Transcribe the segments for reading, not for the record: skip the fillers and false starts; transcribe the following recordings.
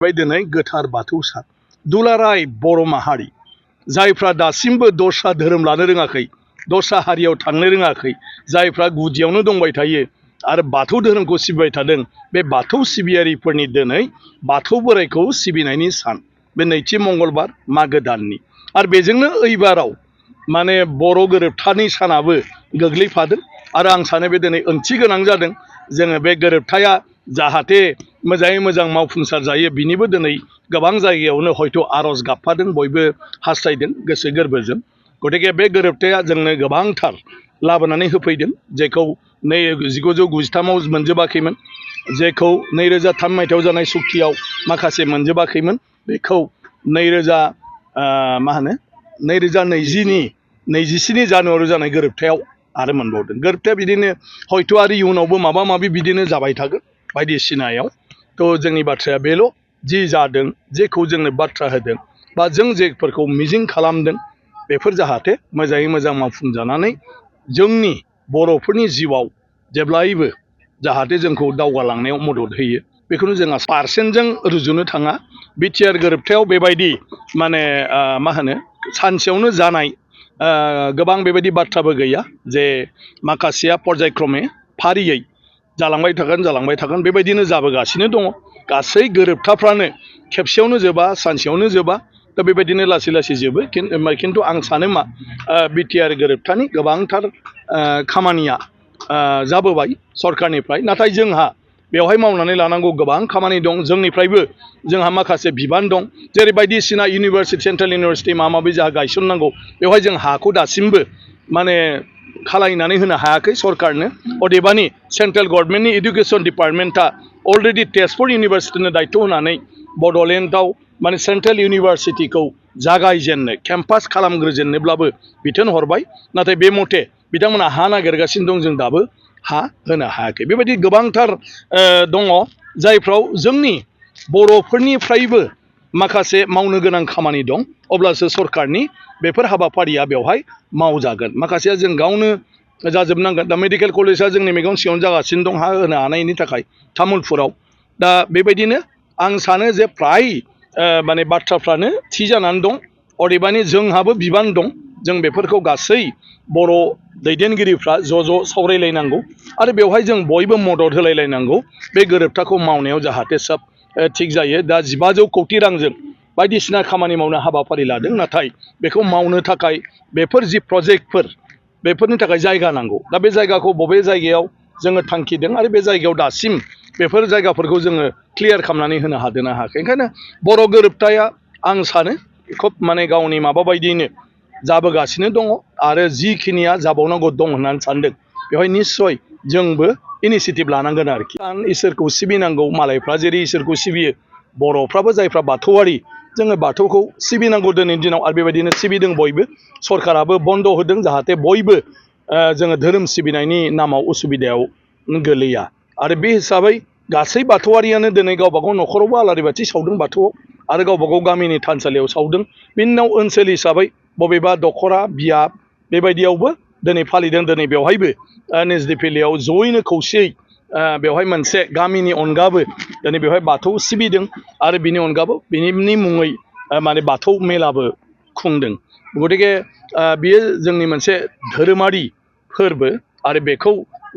दिनै गोथार बाथौ सान दुलाराय बर' माहारि जायफ्रा दासिमबो दस्रा धोरोम लानो रोङाखै, दस्रा हारियाव थांनो रोङाखै, जायफ्रा गुदियावनो दंबाय थायो आरो बाथौ धोरोमखौ सिबिबाय थादों, बे बाथौ सिबियारिफोरनि दिनै बाथौ बोराइखौ सिबिनायनि सान, बे नैथि मंगलबार मागो दाननि। आरो बेजोंनो ओइबाराव माने बर' गोरोबथानि सानाबो गोग्लैफादों आरो आं सानो बे दिनै ओंथि गोनां जादों। जोङो बे गोरोबथाया जाहाथे मोजाङै मोजां मावफुंसार जायो, बिनिबो दिनै गोबां जायगायावनो हयथ' आर'ज गाबफादों, बयबो हास्थायदों गोसो गोरबोजों। गतिके बे गोरोबथाया जोंनो गोबांथार लाबोनानै होफैदों, जेखौ 1993आव मोनजोबाखैमोन, जेखौ 2003 मायथाइयाव जानाय सुक्तियाव माखासे मोनजोबाखैमोन, बेखौ 2027 जानुवारियाव जानाय गोरोबथायाव आरो मोनबावदों। गोरोबथाया बिदिनो हयथ' आरो इयुनावबो माबा माबि बिदिनो जाबाय थागोन बायदिसिनायाव। थ' जोंनि बाथ्राया बेल', जि जादों, जेखौ जोंनो बाथ्रा होदों बा जों जेफोरखौ मिजिं खालामदों, बेफोर जाहाथे मोजाङै मोजां मावफुंजानानै जोंनि बर'फोरनि जिउआव जेब्लायबो जाहाथे जोंखौ दावगालांनायाव मदद होयो। बेखौनो जोंहा पारसेन्टजों रुजुनो थाङा। बिटिआर गोरोबथायाव बेबायदि माने सानसेयावनो जानाय गोबां बेबायदि बाथ्राबो गैया, जे माखासेया पर्यायक्रमे फारियै जालांबाय थागोन बेबायदिनो जाबोगासिनो दङ। गासै गोरोबथाफ्रानो खेबसेयावनो जोबा, सानसेयावनो जोबा, दा बेबायदिनो लासै लासै जोबो। खिन्थु आं सानो मा बिटिआर गोरोबथानि गोबांथार खामानिया जाबोबाय सरकारनिफ्राय, नाथाय जोंहा बेवहाय मावनानै लानांगौ गोबां खामानि दं। जोंनिफ्रायबो जोंहा माखासे बिबान दं, जेरै बायदिसिना इउनिभारसिटि, सेन्ट्रेल इउनिभारसिटि माबा माबि जोंहा गायसननांगौ, बेवहाय जों हाखौ दासिमबो माने खालायनानै होनो हायाखै सरकारनो। अदेबानि सेन्ट्रेल गभर्नमेन्टनि इडुकेसन डिपार्टमेन्टआ अलरेडि तेजपुर इउनिभारसिटिनो दायथ' होनानै बड'लेण्डआव माने सेन्ट्रेल इउनिभारसिटिखौ जागायजेननो, केम्पास खालामग्रोजेननोब्लाबो बिथोन हरबाय, नाथाय बे मथे बिथांमोना हा नागिरगासिनो दं, जों दाबो हा होनो हायाखै। बेबायदि गोबांथार दङ जायफ्राव जोंनि बर'फोरनिफ्रायबो माखासे मावनो गोनां खामानि दं, अब्लासो सरकारनि बेफोर हाबाफारिया बेवहाय मावजागोन। माखासेया जों गावनो जाजोबनांगोन। दा मेडिकेल कलेजआ जोंनि मेगन सिगाङावनो जागासिनो दं हा होनो हानायनि थाखाय तामुलपुराव। दा बेबायदिनो आं सानो जे फ्राय माने बाथ्राफ्रानो थि जानानै दं। अदेबानि जोंहाबो बिबान दं, जों बेफोरखौ गासै बर' दैदेनगिरिफ्रा ज' सावरायलायनांगौ आरो बेवहाय जों बयबो मदद होलायलायनांगौ, बे गोरोबथाखौ मावनायाव जाहाथे सब थिग जायो। दा 1500 कौटि रांजों बायदिसिना खामानि मावनो हाबाफारि लादों, नाथाय बेखौ मावनो थाखाय बेफोर जि प्रजेक्टफोर, बेफोरनि थाखाय जायगा नांगौ। दा बे जायगाखौ बबे जायगायाव जोङो थांखिदों आरो बे जायगायाव दासिम बेफोर जायगाफोरखौ जोङो क्लियार खालामनानै होनो हादोंना हायाखै। ओंखायनो बर' गोरोबथाया आं सानो खोब माने गावनि माबा बायदियैनो जाबोगासिनो दङ आरो जिखिनिया जाबावनांगौ दं होननानै सानदों, बेवहाय निस्सय जोंबो इनिसियेटिभ लानांगोन आरोखि। इसोरखौ सिबिनांगौ, मालायफ्रा जेरै इसोरखौ सिबियो, बर'फ्राबो जायफ्रा बाथौआरि, जोङो बाथौखौ सिबिनांगौ दिनैनि दिनाव। आरो बेबायदिनो सिबिदों बयबो, सरकाराबो बन्द होदों जाहाथे बयबो जोङो धोरोम सिबिनायनि नामाव उसुबिदायाव गोलैया। आरो बे हिसाबै गासै बाथौआरियानो दिनै गावबागाव न'खरावबो आलारि बाथि सावदों बाथौआव, आरो गावबागाव गामिनि थानसालियाव सावदों। बिनि उनाव ओनसोल हिसाबै बबेबा दख'रा बियाब बेबायदियावबो दिनै फालिदों। दिनै बेवहायबो NSDPLआव जयैनो खौसेयै बेवहाय मोनसे गामिनि अनगाबो दिनै बेवहाय बाथौ सिबिदों आरो बिनि अनगाबो बिनि मुङै माने बाथौ मेलाबो खुंदों। गतिके बियो जोंनि मोनसे धोरोमारि फोरबो आरो बेखौ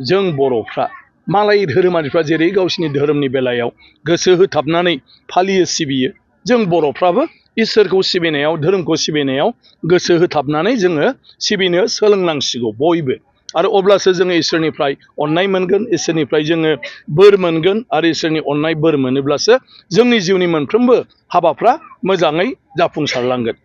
जों बर'फ्रा, मालाय धोरोमारिफ्रा जेरै गावसिनि धोरोमनि बेलायाव गोसो होथाबनानै फालियो सिबियो, जों बर'फ्राबो इसोरखौ सिबिनायाव, धोरोमखौ सिबिनायाव गोसो होथाबनानै जोङो सिबिनो सोलोंनांसिगौ बयबो। आरो अब्लासो जोङो इसोरनिफ्राय अननाय मोनगोन, इसोरनिफ्राय जोङो बोर मोनगोन, आरो इसोरनि अननाय बोर मोनोब्लासो जोंनि जिउनि मोनफ्रोमबो हाबाफ्रा मोजाङै जाफुंसारलांगोन।